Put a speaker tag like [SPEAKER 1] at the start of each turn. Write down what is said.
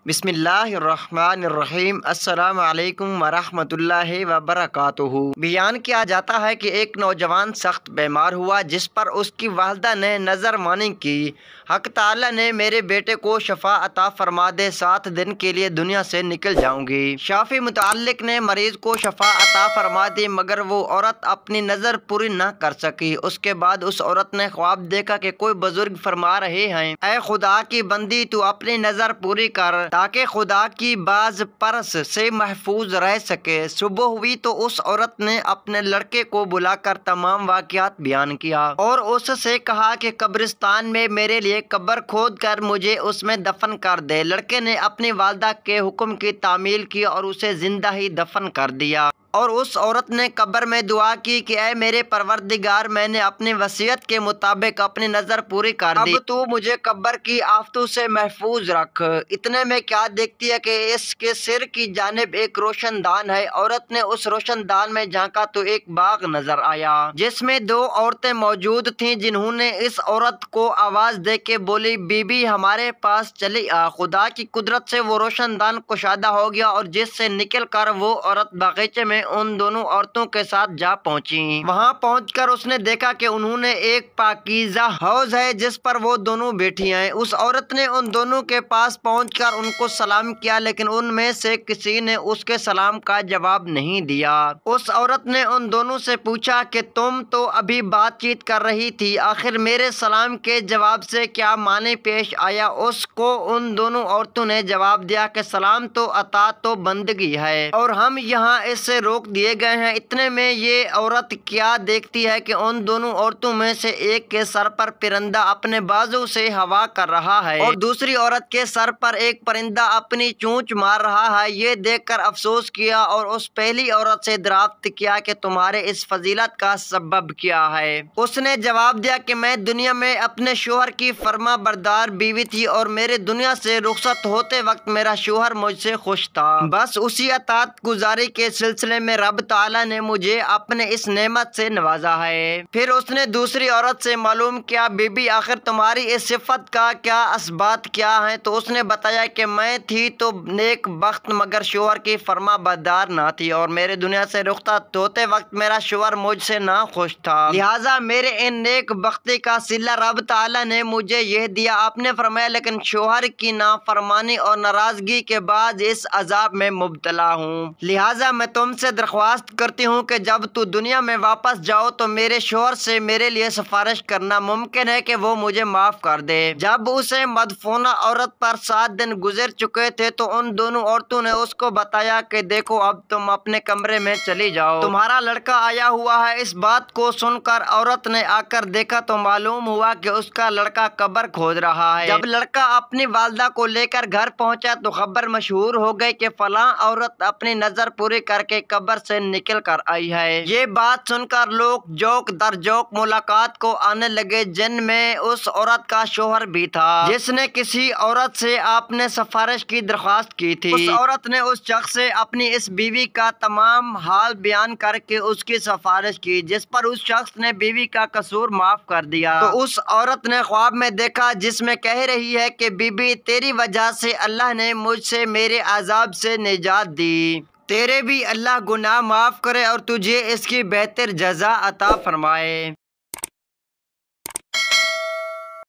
[SPEAKER 1] بسم اللہ الرحمن الرحیم۔ السلام علیکم ورحمۃ اللہ وبرکاتہ۔ بیان کیا جاتا ہے کہ ایک نوجوان سخت بیمار ہوا جس پر اس کی والدہ نے نظر مانی کی، حق تعالیٰ نے میرے بیٹے کو شفا عطا فرما دے، 7 دن کے لیے دنیا سے نکل جاؤں گی۔ شافی متعلق نے مریض کو شفا عطا فرما دی، مگر وہ عورت اپنی نظر پوری نہ کر سکی۔ اس کے بعد اس عورت نے خواب دیکھا کہ کوئی بزرگ فرما رہے ہیں، اے خدا کی بندی، تو اپنی نظر پوری کر تاکہ خدا کی باز پرس سے محفوظ رہ سکے۔ صبح ہوئی تو اس عورت نے اپنے لڑکے کو بلا کر تمام واقعات بیان کیا اور اس سے کہا کہ قبرستان میں میرے لیے قبر کھود کر مجھے اس میں دفن کر دے۔ لڑکے نے اپنی والدہ کے حکم کی تعمیل کی اور اسے زندہ ہی دفن کر دیا، اور اس عورت نے قبر میں دعا کی کہ اے میرے پروردگار، میں نے اپنی وصیت کے مطابق اپنی نظر پوری کر دی، اب تو مجھے قبر کی آفتوں سے محفوظ رکھ۔ اتنے میں کیا دیکھتی ہے کہ اس کے سر کی جانب ایک روشن دان ہے۔ عورت نے اس روشن دان میں جھانکا تو ایک باغ نظر آیا جس میں 2 عورتیں موجود تھیں، جنہوں نے اس عورت کو آواز دے کے بولی، بی بی ہمارے پاس چلی آ۔ خدا کی قدرت سے وہ روشن دان کشادہ ہو گیا اور جس سے نکل کر وہ عورت باغیچے میں ان دونوں عورتوں کے ساتھ جا پہنچی۔ وہاں پہنچ کر اس نے دیکھا کہ انہوں نے ایک پاکیزہ حوض ہے جس پر وہ دونوں بیٹھی ہیں۔ اس عورت نے ان دونوں کے پاس پہنچ کر ان کو سلام کیا، لیکن ان میں سے کسی نے اس کے سلام کا جواب نہیں دیا۔ اس عورت نے ان دونوں سے پوچھا کہ تم تو ابھی بات چیت کر رہی تھی، آخر میرے سلام کے جواب سے کیا معنی پیش آیا؟ اس کو ان دونوں عورتوں نے جواب دیا کہ سلام تو اطاعت و بندگی ہے اور ہم یہاں اس سے روک دیے گئے ہیں۔ اتنے میں یہ عورت کیا دیکھتی ہے کہ ان دونوں عورتوں میں سے ایک کے سر پر پرندہ اپنے بازو سے ہوا کر رہا ہے اور دوسری عورت کے سر پر ایک پرندہ اپنی چونچ مار رہا ہے۔ یہ دیکھ کر افسوس کیا اور اس پہلی عورت سے دریافت کیا کہ تمہارے اس فضیلت کا سبب کیا ہے؟ اس نے جواب دیا کہ میں دنیا میں اپنے شوہر کی فرما بردار بیوی تھی اور میرے دنیا سے رخصت ہوتے وقت میرا شوہر مجھ سے خوش تھا، بس اسی اطاعت گزاری کے سلسلے میں رب تعالیٰ نے مجھے اپنے اس نعمت سے نوازا ہے۔ پھر اس نے دوسری عورت سے معلوم کیا، بی بی آخر تمہاری اس صفت کا کیا اسبات کیا ہیں؟ تو اس نے بتایا کہ میں تھی تو نیک بخت مگر شوہر کی فرما بردار نہ تھی، اور میرے دنیا سے رخصت ہوتے وقت میرا شوہر مجھ سے نہ خوش تھا، لہٰذا میرے ان نیک بختی کا صلہ رب تعالیٰ نے مجھے یہ دیا۔ آپ نے فرمایا لیکن شوہر کی نافرمانی اور ناراضگی کے بعد اس عذاب میں مبتلا ہوں، لہٰذا میں تم سے درخواست کرتی ہوں کہ جب تو دنیا میں واپس جاؤ تو میرے شوہر سے میرے لیے سفارش کرنا، ممکن ہے کہ وہ مجھے معاف کر دے۔ جب اسے مدفونہ عورت پر 7 دن گزر چکے تھے تو ان دونوں عورتوں نے اس کو بتایا کہ دیکھو اب تم اپنے کمرے میں چلی جاؤ، تمہارا لڑکا آیا ہوا ہے۔ اس بات کو سن کر عورت نے آ کر دیکھا تو معلوم ہوا کہ اس کا لڑکا قبر کھود رہا ہے۔ جب لڑکا اپنی والدہ کو لے کر گھر پہنچا تو خبر مشہور ہو گئی کہ فلاں عورت اپنی نظر پوری کر کے قبر سے نکل کر آئی ہے۔ یہ بات سن کر لوگ جوک در جوک ملاقات کو آنے لگے، جن میں اس عورت کا شوہر بھی تھا جس نے کسی عورت سے آپ نے سفارش کی درخواست کی تھی۔ اس عورت نے اس شخص سے اپنی اس بیوی کا تمام حال بیان کر کے اس کی سفارش کی، جس پر اس شخص نے بیوی کا قصور معاف کر دیا۔ تو اس عورت نے خواب میں دیکھا جس میں کہہ رہی ہے کہ بی بی تیری وجہ سے اللہ نے مجھ سے میرے عذاب سے نجات دی، تیرے بھی اللہ گناہ معاف کرے اور تجھے اس کی بہتر جزا عطا فرمائے۔